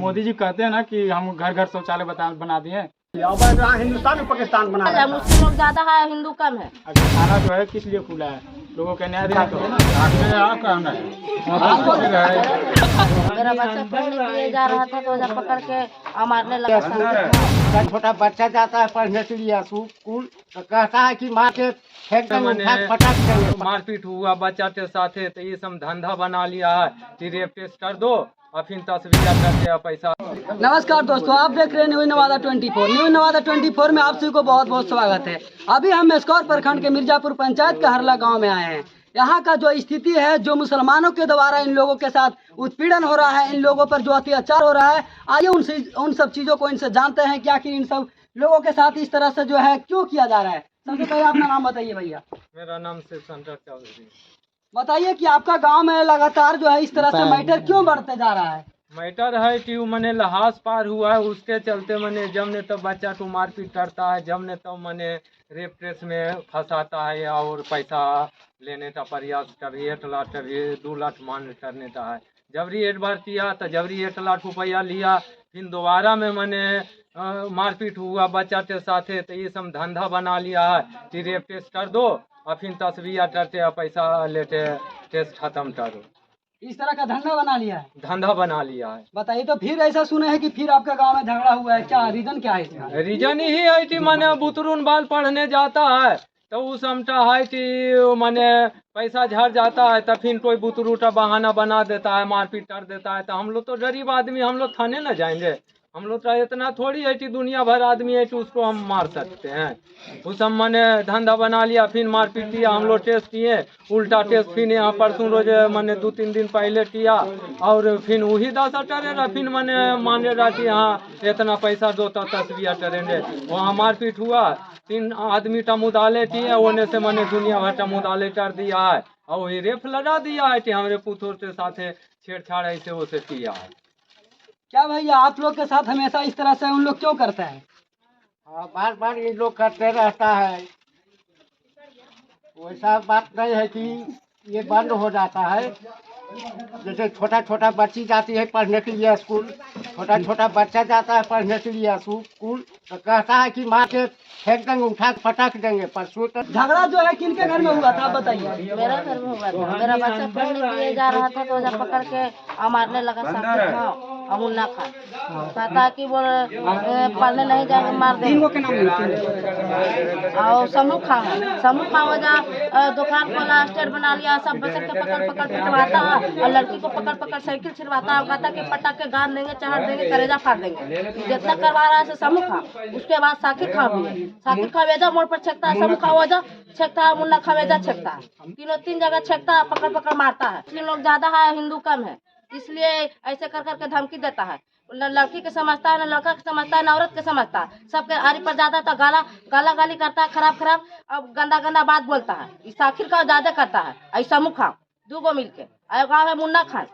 मोदी जी कहते हैं ना कि हम घर घर शौचालय बना दिए। हिंदुस्तान और पाकिस्तान बना है। मुस्लिम लोग ज्यादा है, हिंदू कम है। अगर खाना जो है किस लिए खुला है, लोगों के न्याय देने को। मेरा बच्चा पढ़ने के लिए जा रहा था तो उधर पकड़ के मारने लगा। छोटा बच्चा जाता है पढ़ने के लिए स्कूल, तो कहता है कि माँ के फेंक पटक देंगे। मारपीट हुआ बच्चा के साथ, तो ये सब धंधा बना लिया है कि रेप टेस्ट कर दो और फिर तस्वीर करके पैसा। नमस्कार दोस्तों, आप देख रहे हैं न्यू नवादा 24। न्यू नवादा 24 में आप सभी को बहुत बहुत स्वागत है। अभी हम मेस्कौर प्रखंड के मिर्जापुर पंचायत का हरला गांव में आए हैं। यहाँ का जो स्थिति है, जो मुसलमानों के द्वारा इन लोगों के साथ उत्पीड़न हो रहा है, इन लोगों पर जो अत्याचार हो रहा है, आइए उन सब चीज़ों को इनसे जानते हैं कि आखिर इन सब लोगों के साथ इस तरह से जो है क्यों किया जा रहा है। सबसे पहले अपना नाम बताइए भैया। मेरा नाम शिव शंकर चौधरी। बताइए कि आपका गाँव में लगातार जो है इस तरह से मैटर क्यों बढ़ते जा रहा है। मैटर है कि मैंने लहास पार हुआ है, उसके चलते मैंने जब ने तब बच्चा को मारपीट करता है, जब ने तब मैंने रेप केस में फंसाता है और पैसा लेने का प्रयास, कभी 1 लाख कभी 2 लाख मांग करने का है। जबरी 1 बार किया तो जबरी 1 लाख रुपया लिया, फिर दोबारा में मैंने मारपीट हुआ बच्चा के साथ, तो ये सब धंधा बना लिया है कि रेप टेस्ट कर दो और फिर तस्वीर करते पैसा लेते टेस्ट खत्म करो। इस तरह का धंधा बना लिया है। धंधा बना लिया है। बताइए, तो फिर ऐसा सुने हैं कि फिर आपका गांव में झगड़ा हुआ है, क्या रीजन क्या है इसका? रीजन ही है कि मैंने बुतरून बाल पढ़ने जाता है तो उस समटा है कि मैंने पैसा झड़ जाता है, तो फिर कोई बुतरू का बहाना बना देता है, मारपीट कर देता है। तो हम लोग तो गरीब आदमी, हम लोग थाने न जाएंगे। हम लोग का इतना थोड़ी है कि दुनिया भर आदमी है कि उसको हम मार सकते हैं। उस सब मैंने धंधा बना लिया, फिर मारपीट किया। हम लोग टेस्ट किए, उल्टा टेस्ट फिर यहाँ परसों रोज मैंने 2-3 दिन पहले किया और फिर वही 10 करेगा। फिर मैंने मानेगा कि हाँ इतना पैसा दो तो तस्वीर करेंगे। वहाँ मारपीट हुआ, 3 आदमी का मुदाले किए, होने से मैंने दुनिया भर का मुदाले कर दिया है और वही रेप लगा दिया है कि हमारे पुत्र के साथ छेड़छाड़ ऐसे वैसे किया है। क्या भैया आप लोग के साथ हमेशा इस तरह से उन लोग क्यों करते हैं? हाँ, बार बार ये लोग करते रहता है। वैसा बात नहीं है कि ये बंद हो जाता है। जैसे छोटा छोटा बच्ची जाती है पढ़ने के लिए स्कूल, छोटा छोटा बच्चा जाता है पढ़ने के लिए स्कूल, तो कहता है कि माँ के फेंक देंगे, उठा के पटक देंगे। परसों तक झगड़ा जो है किनके घर में हुआ था, आप बताइए। मेरा घर में हुआ था। मेरा बच्चा पढ़ने के लिए जा रहा था तो उधर पकड़ के मारने लगा। मुन्ना खान कहता कि वो पढ़ने नहीं जाएंगे, मार देंगे। और समूह खां वजह दुकान खोला, स्टेट बना लिया, सब बच्चे के पकड़ पकड़ पिटवाता है और लड़की को पकड़ पकड़ साइकिल छिड़वाता है। कहता कि पटक के गाड़ देंगे, चढ़ देंगे, करेजा फाड़ देंगे। जितना करवा रहा है समूह खां। उसके बाद साकिर खां भी है। साकिर खां वेजा मोड़ पर छेकता है, समूह खां वजह छेकता है, मुन्ना खां वेजा छेकता है। 3 जगह छेकता है, पकड़ पकड़ मारता है। मुस्लिम लोग ज्यादा है, हिंदू कम है, इसलिए ऐसे कर करके धमकी देता है। लड़की के समझता है, न लड़का के समझता है, न औरत के समझता है। सबके आरी पर जाता है तो गाला गाली करता है, खराब अब गंदा बात बोलता है। इस आखिर का ज्यादा करता है। ऐसा मुखा 2 गो मिलके गाँव है मुन्ना खान।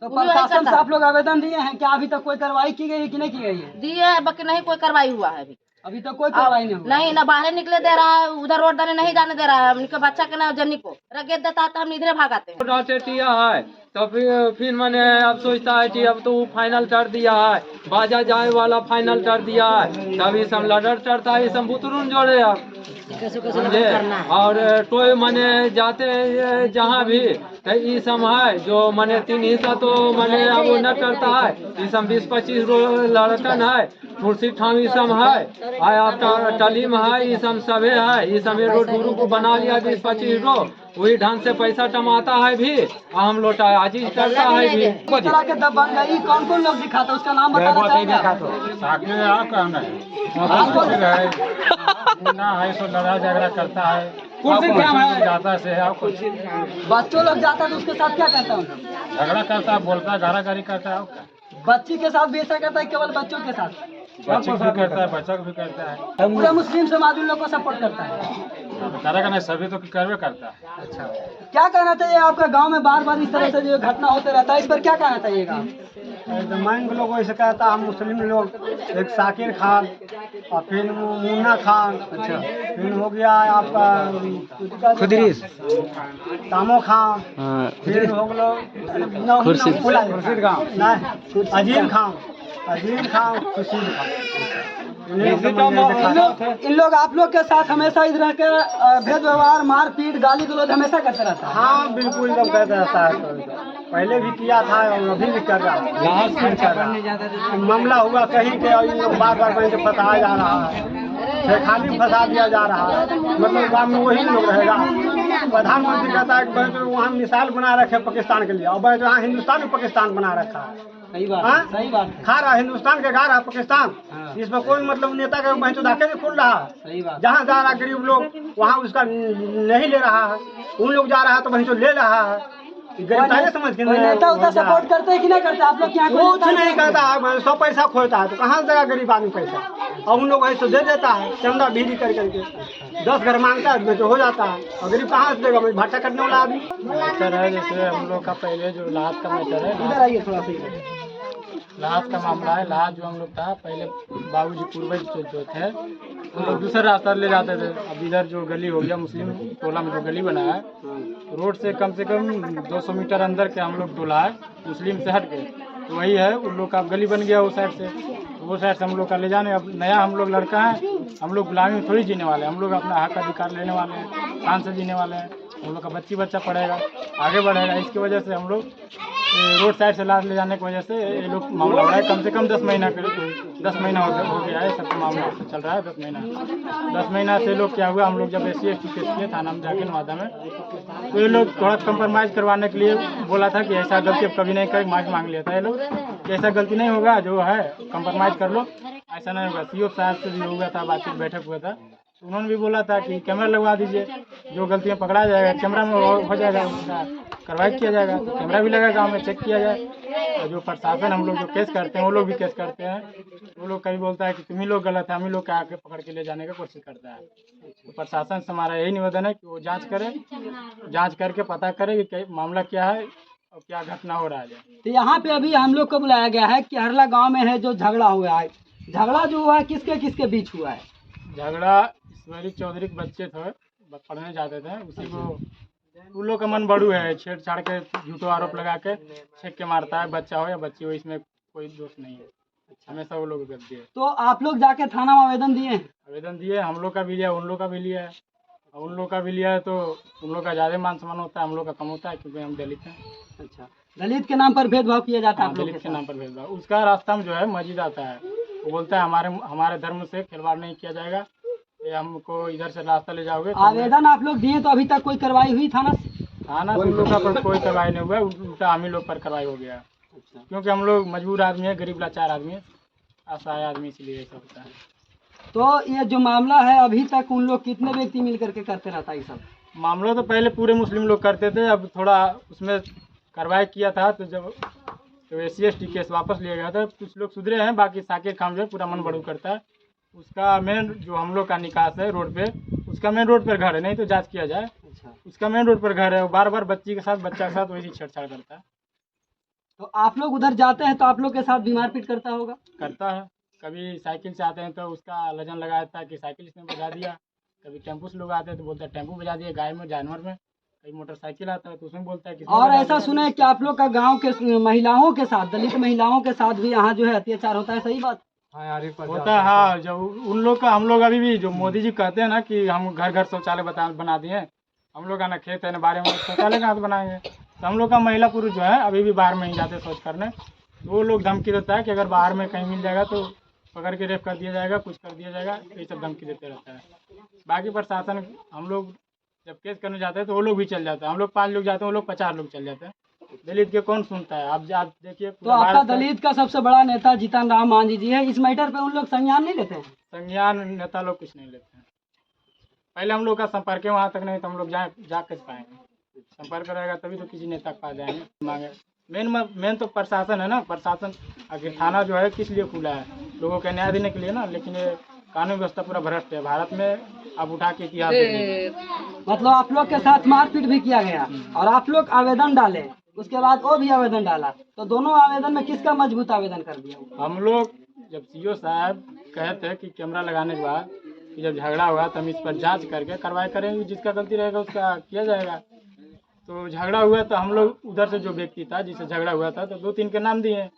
तो प्रशासन से आप लोग आवेदन दिए हैं क्या? अभी तक कोई कार्रवाई की गई है कि नहीं की गई है? दिए है, बाकी नहीं कोई कार्रवाई हुआ है। अभी तक कोई कार्रवाई नहीं ना बाहर निकले दे रहा है, उधर रोड दाने नहीं जाने दे रहा है। उनके बच्चा के ना जन्नी को रगेत देता है तो हम इधर भागाते हैं। तो फिर मैंने अब सोचता है कि अब तो वो फाइनल कर दिया है, बाजा जाए वाला फाइनल कर दिया है। तभी सब लड़र चढ़ता है, सब बुतरून जोड़े अब समझे। और टोय मैंने जाते जहाँ भी तो ये सब है जो मैंने 3 हिस्सा तो मैंने अब न करता है। ये सब 20-25 लड़कन है, कुर्सी ठाम ये सब है, आपका टलीम है, ये सब सभे है। ये सब गुरु को बना लिया 20-25 वही ढंग से पैसा कमाता है भी, हम लोग आजीज करता है भी। इस तरह के दबंगई कौन लोग दिखाता है, उसका नाम बताना है सो लड़ा झगड़ा करता है, जाता से बच्चों लोग जाता है तो उसके साथ क्या करता है? झगड़ा करता है, बोलता है, गारा-गारी करता है। बच्ची के साथ भी ऐसा करता है, केवल बच्चों के साथ? बच्चों भी करता है, बच्चा भी करता है। पूरा मुस्लिम समाज उन लोग को सपोर्ट करता है। करेगा नहीं, सभी तो करवे करता है। अच्छा, क्या कहना चाहिए आपका गांव में बार बार इस तरह से जो घटना होते रहता है, इस पर क्या कहना चाहिएगा? माइंड लोग ऐसे कहता हम मुस्लिम लोग, एक साकिर खान और फिर मुन्ना खान। अच्छा, फिर हो गया आपका खुदरीस तामो खान, फिर हो गया खुर्शीद खान, अजीम खान, अजीम खां खुशी खां इन लोग आप लोग के साथ हमेशा इधर के भेद व्यवहार मारपीट गाली गलौज हमेशा करते रहता है। हाँ बिल्कुल एकदम करता रहता है, पहले भी किया था और अभी भी कर रहा है। मामला हुआ कहीं के और इन लोग बार बार कहीं से फंसाया जा रहा है, छेड़खानी में फंसा दिया जा रहा है, मतलब गाँव में वही लोग रहेगा। प्रधानमंत्री कहता है कि जो वहाँ मिसाइल बना रखे पाकिस्तान के लिए, और जो यहाँ हिंदुस्तान में पाकिस्तान बना रखा है। सही बात हाँ? सही बात है। खा रहा हिंदुस्तान के खा रहा पाकिस्तान, इसमें कोई मतलब नेता का बहन धाके में खुल रहा है। सही बात। जहाँ जा रहा गरीब लोग वहाँ उसका नहीं ले रहा है, उन लोग जा रहा है तो वहीं तो ले रहा है। समझ के कोई नेता उधर सपोर्ट करते हैं कि नहीं करते? आप लोग क्या कुछ नहीं करता है, सब पैसा खोता है तो कहाँ देगा गरीब आदमी पैसा, और उन लोग वही तो दे देता है चंदा भीड़ी कर करके 10 घर मांगता है तो हो जाता है, और गरीब कहाँ से देगा, भट्टा करने वाला आदमी। मैटर है जैसे हम लोग का पहले जो लाहौर का मैटर है, इधर आइए थोड़ा सा। लाहौर का मामला है। लाहौर जो हम लोग था पहले बाबूजी पूर्वज जो थे वो लोग दूसरा रास्ता ले जाते थे। अब इधर जो गली हो गया मुस्लिम टोला में जो गली बना है, रोड से कम 200 मीटर अंदर के हम लोग टोला है मुस्लिम से हट के, तो वही है उन लोग का गली बन गया उस साइड से, तो वो साइड से हम लोग का ले जाने। अब नया हम लोग लड़का है, हम लोग गुलामी में थोड़ी जीने वाले हैं, हम लोग अपना हक अधिकार लेने वाले हैं, शान से जीने वाले हैं। हम लोग का बच्चा पढ़ेगा, आगे बढ़ेगा, इसकी वजह से हम लोग रोड साइड से लाद ले जाने की वजह से ये लोग मामला हो रहा है। कम से कम 10 महीना हो गया है, सबका मामला चल रहा है 10 महीना से। लोग क्या हुआ, हम लोग जब SC/ST केस किए थाना में जाके नवादा में, तो ये लोग थोड़ा कंप्रोमाइज़ करवाने के लिए बोला था कि ऐसा गलती अब कभी नहीं कर, माफ़ी मांग लिया था ये लोग कि ऐसा गलती नहीं होगा, जो है कंप्रोमाइज़ कर लो, ऐसा नहीं होगा। CO साहब से भी हुआ था, बातचीत बैठक हुआ था, तो उन्होंने भी बोला था कि कैमरा लगवा दीजिए, जो गलतियाँ पकड़ा जाएगा कैमरा में हो जाएगा, उसका कार्रवाई किया जाएगा। तो कैमरा भी लगा गाँव में, चेक किया जाए। तो जो प्रशासन हम लोग जो केस करते हैं वो लोग भी केस करते हैं, वो लोग कभी बोलता है कि तुम ही लोग गलत है, हम ही लोग के आके पकड़ के ले जाने की कोशिश करता है। तो प्रशासन से हमारा यही निवेदन है कि वो जाँच करे, जाँच करके पता करे कि मामला क्या है और क्या घटना हो रहा है। तो यहाँ पे अभी हम लोग को बुलाया गया है कि हरला गांव में है जो झगड़ा हुआ है। झगड़ा जो हुआ है किसके किसके बीच हुआ है? झगड़ा ईश्वरी चौधरी के बच्चे थे, पढ़ने जाते थे, उसी को उन लोग का मन बड़ू है, छेड़छाड़ के झूठो आरोप लगा के छेक के मारता है, बच्चा हो या बच्ची हो, इसमें कोई दोष नहीं है, हमेशा वो लोग गलती है। तो आप लोग जाके थाना में आवेदन दिए? आवेदन दिए, हम लोग का भी लिया, उन लोग का भी लिया है, और उन लोग का भी लिया है तो उन लोग का ज़्यादा मान सम्मान होता है, हम लोग का कम होता है क्योंकि हम दलित हैं। अच्छा, दलित के नाम पर भेदभाव किया जाता है आप लोग दलित के नाम पर भेदभाव। उसका रास्ता में जो है मस्जिद आता है, वो बोलता है हमारे धर्म से खिलवाड़ नहीं किया जाएगा, ये हमको इधर से रास्ता ले जाओगे। आवेदन आप लोग दिए तो अभी तक कोई कार्रवाई हुई थाना से? थाना से उन लोग का पर कोई कार्रवाई नहीं हुआ, उल्टा हम ही लोग पर कार्रवाई हो गया। क्योंकि हम लोग मजबूर आदमी है, गरीब लाचार आदमी है, असहाय आदमी, इसलिए ऐसा होता है। तो ये जो मामला है अभी तक उन लोग कितने व्यक्ति मिल करके करते रहता है ये सब मामला? तो पहले पूरे मुस्लिम लोग करते थे, अब थोड़ा उसमें कार्रवाई किया था तो जब तो SC/ST केस वापस लिया गया था, कुछ लोग सुधरे हैं, बाकी साकिर खान जो है पूरा मन बड़ू करता है। उसका मेन जो हम लोग का निकास है रोड पे, उसका मेन रोड पर घर है, नहीं तो जांच किया जाए। अच्छा, उसका मेन रोड पर घर है, वो बार बार बच्चा के साथ वैसी छेड़छाड़ करता है। तो आप लोग उधर जाते हैं तो आप लोग के साथ भी मारपीट करता होगा? करता है, कभी साइकिल से आते हैं तो उसका लजन लगा देता है कि साइकिल इसने बजा दिया, कभी टेम्पो से लोग आते हैं तो बोलता है टेम्पो बजा दिया, गाय में जानवर में, कभी मोटरसाइकिल आता है तो उसमें बोलता है कि। और ऐसा सुना है कि आप लोग का गांव के महिलाओं के साथ, दलित महिलाओं के साथ भी यहाँ जो है अत्याचार होता है, सही बात होता है? हाँ, जब उन लोग का, हम लोग अभी भी जो मोदी जी कहते हैं ना कि हम घर घर शौचालय बना दिए, हम लोग का ना खेत है ना बारे में, शौचालय कहाँ से बनाएंगे? तो हम लोग का महिला पुरुष जो है अभी भी बाहर में ही जाते शौच करने, तो वो लोग धमकी देता है कि अगर बाहर में कहीं मिल जाएगा तो पकड़ के रेप कर दिया जाएगा, कुछ कर दिया जाएगा, ये सब धमकी देते रहता है। बाकी प्रशासन, हम लोग जब केस करने जाते हैं तो वो लोग भी चल जाते हैं, हम लोग 5 लोग जाते हैं, वो लोग 50 लोग चल जाते हैं। दलित के कौन सुनता है? आप देखिए, तो आपका दलित का सबसे बड़ा नेता जीतन राम मांझी जी है, इस मैटर पे उन लोग संज्ञान नहीं लेते हैं? संज्ञान नेता लोग कुछ नहीं लेते हैं। पहले हम लोग का संपर्क है वहाँ तक नहीं, तो हम लोग जा कैसे पाएंगे? संपर्क रहेगा तभी तो किसी नेता के पास जाएंगे मांगे। मेन तो प्रशासन है ना, प्रशासन आखिर थाना जो है किस लिए खुला है? लोगों के न्याय देने के लिए ना, लेकिन ये कानून व्यवस्था पूरा भ्रष्ट है भारत में। आप उठा के इतिहास मतलब आप लोग के साथ मारपीट भी किया गया और आप लोग आवेदन डाले, उसके बाद वो भी आवेदन डाला, तो दोनों आवेदन में किसका मजबूत आवेदन कर दिया? हम लोग जब CO साहब कहते हैं कि कैमरा लगाने के बाद कि जब झगड़ा हुआ तो हम इस पर जांच करके कार्रवाई करेंगे, जिसका गलती रहेगा उसका किया जाएगा। तो झगड़ा हुआ तो हम लोग उधर से जो व्यक्ति था जिससे झगड़ा हुआ था तो 2-3 के नाम दिए,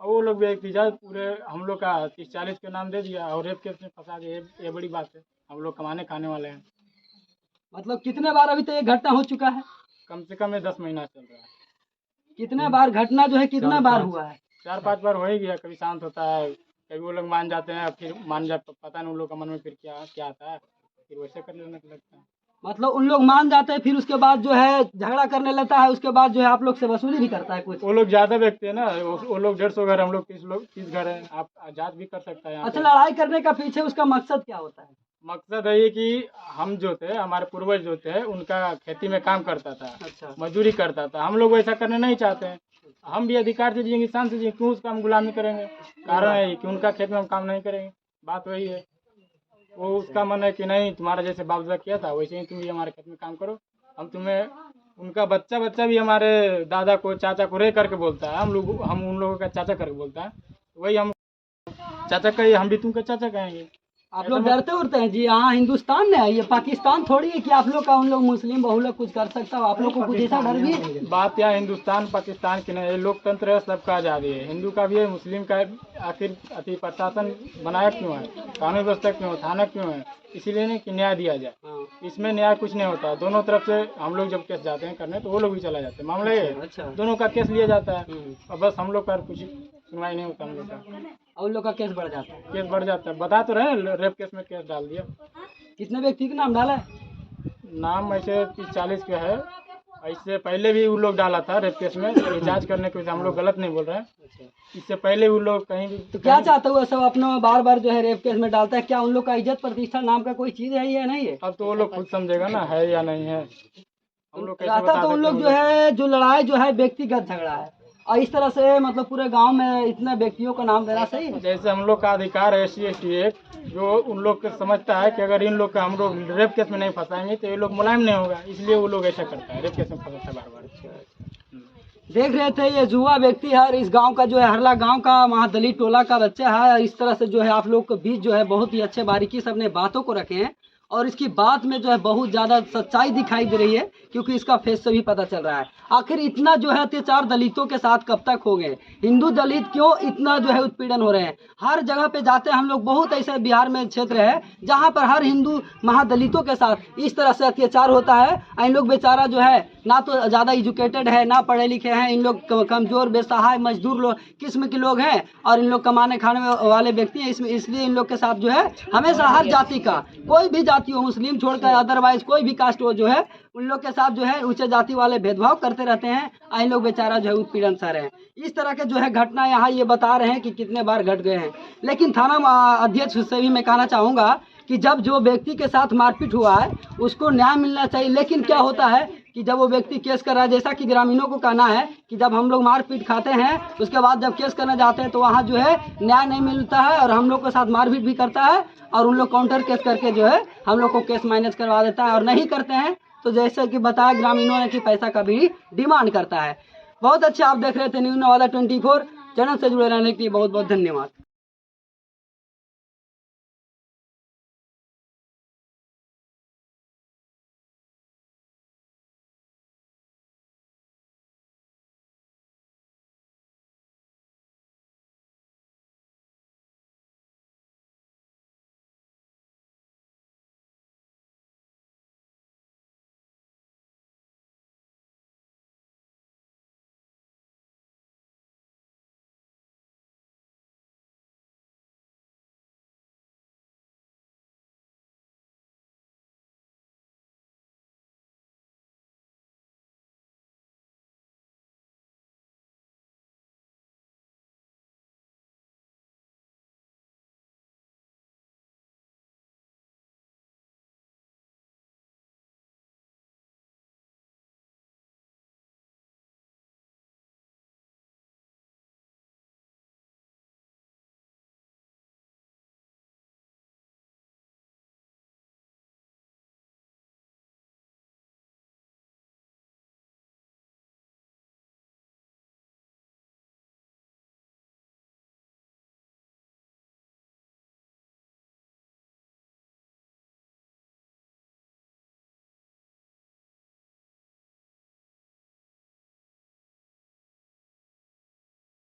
और वो लोग भी एक तीजा पूरे हम लोग का 30-40 के नाम दे दिया और रेप केस में फंसा के, ये बड़ी बात है। हम लोग कमाने खाने वाले हैं। मतलब कितने बार अभी तक ये घटना हो चुका है? कम से कम ये 10 महीना चल रहा है। कितने बार घटना जो है कितना बार हुआ है? 4-5 बार हो ही गया। कभी शांत होता है, कभी वो लोग मान जाते हैं, फिर मान जाते, पता नहीं उन लोग का मन में फिर क्या क्या आता है, फिर वैसे करने लगता है। मतलब उन लोग मान जाते हैं, फिर उसके बाद जो है झगड़ा करने लगता है, उसके बाद जो है आप लोग से वसूली भी करता है कुछ? वो लोग ज्यादा व्यक्ति है ना, वो लोग 150 घर, हम लोग 30 घर है। आप आजाद भी कर सकता है यहाँ अच्छा, पे। लड़ाई करने का पीछे उसका मकसद क्या होता है? मकसद है ये कि हम जो थे, हमारे पूर्वज जो थे, उनका खेती में काम करता था, अच्छा। मजदूरी करता था। हम लोग वैसा करने नहीं चाहते हैं। हम भी अधिकार से जिएंगे, शान से जिएंगे, क्यों उसका हम गुलामी करेंगे? कारण है कि उनका खेत में हम काम नहीं करेंगे। बात वही है। वो उसका मन है कि नहीं, तुम्हारा जैसे बाप दादा किया था वैसे ही तुम भी हमारे खेत में काम करो। हम तुम्हें, उनका बच्चा भी हमारे दादा को, चाचा को रे करके बोलता है, हम उन लोगों का चाचा करके बोलता है। वही हम चाचा कहिए, हम भी तुमका चाचा कहेंगे। आप लोग डरते उड़ते हैं जी? यहाँ हिंदुस्तान में है, ये पाकिस्तान थोड़ी है कि आप लोग का उन लोग मुस्लिम बहु लोग कुछ कर सकता हो। आप लोग को कुछ ऐसा डर भी है? बात यहाँ हिंदुस्तान पाकिस्तान की नहीं है, लोकतंत्र है, सबका आज़ादी है। हिंदू का भी है, मुस्लिम का है। आखिर अति प्रशासन बनाया क्यों है? कानून व्यवस्था क्यों है? थाना क्यों है? इसीलिए नहीं कि न्याय दिया जाए। इसमें न्याय कुछ नहीं होता। दोनों तरफ से हम लोग जब केस जाते हैं करने, तो वो लोग भी चला जाते हैं। मामला ये है, अच्छा। दोनों का केस लिया जाता है और बस हम लोग का कुछ सुनवाई नहीं होता। हम लोग का और उन लोग का केस बढ़ जाता है? केस बढ़ जाता है। बता तो रहे, रेप केस में केस डाल दिया। कितने व्यक्ति के नाम डाला है? नाम ऐसे 30-40 के है। इससे पहले भी उन लोग डाला था रेप केस में। ये जांच करने के वजह हम लोग गलत नहीं बोल रहे हैं। इससे पहले उन लोग कहीं भी तो क्या चाहते हुए सब अपना बार बार जो है रेप केस में डालता है? क्या उन लोग का इज्जत प्रतिष्ठा नाम का कोई चीज है या नहीं है? अब तो वो लोग खुद समझेगा ना, है या नहीं है। हम लोग कैसे रहता बता तो उन सकते लोग हैं? जो है, जो लड़ाई जो है व्यक्तिगत झगड़ा है, और इस तरह से मतलब पूरे गांव में इतने व्यक्तियों का नाम देना सही है? जैसे हम लोग का अधिकार है SC/ST एक्ट, जो उन लोग को समझता है कि अगर इन लोग का हम लोग रेप केस में नहीं फंसाएंगे तो ये लोग मुलायम नहीं होगा, इसलिए वो लोग ऐसा करता है, रेप केस में फंसाता है बार बार। देख रहे थे, ये युवा व्यक्ति है और इस गांव का जो है हरला गांव का महादलित टोला का बच्चा है। और इस तरह से जो है आप लोग के बीच जो है बहुत ही अच्छे बारीकी से अपने बातों को रखे हैं, और इसकी बात में जो है बहुत ज़्यादा सच्चाई दिखाई दे रही है, क्योंकि इसका फेस से भी पता चल रहा है। आखिर इतना जो है अत्याचार दलितों के साथ कब तक हो गए? हिंदू दलित क्यों इतना जो है उत्पीड़न हो रहे हैं? हर जगह पे जाते हैं हम लोग, बहुत ऐसे बिहार में क्षेत्र है जहाँ पर हर हिंदू महादलितों के साथ इस तरह से अत्याचार होता है। इन लोग बेचारा जो है ना तो ज़्यादा एजुकेटेड है, ना पढ़े लिखे हैं, इन लोग कमज़ोर बेसहाय मजदूर लोग किस्म के लोग हैं, और इन लोग कमाने खाने वाले व्यक्ति हैं। इसलिए इन लोग के साथ जो है हमेशा हर जाति का, कोई भी जाति हो, मुस्लिम छोड़कर अदरवाइज कोई भी कास्ट हो, जो है उन लोग के साथ जो है ऊंचे जाति वाले भेदभाव करते रहते हैं। इन लोग बेचारा जो है उत्पीड़न सह रहे हैं। इस तरह के जो है घटना यहाँ ये बता रहे हैं कि कितने बार घट गए हैं। लेकिन थाना अध्यक्ष से भी मैं कहना चाहूँगा कि जब जो व्यक्ति के साथ मारपीट हुआ है उसको न्याय मिलना चाहिए। लेकिन क्या होता है कि जब वो व्यक्ति केस कर रहा है, जैसा कि ग्रामीणों को कहना है कि जब हम लोग मारपीट खाते हैं उसके बाद जब केस करने जाते हैं तो वहाँ जो है न्याय नहीं मिलता है, और हम लोग के साथ मारपीट भी करता है, और उन लोग काउंटर केस करके जो है हम लोग को केस मैनेज करवा देता है। और नहीं करते हैं तो जैसे कि बताया ग्रामीणों ने कि पैसा का भी डिमांड करता है। बहुत अच्छा, आप देख रहे थे न्यूज़ नवादा 24। चैनल से जुड़े रहने के लिए बहुत बहुत धन्यवाद।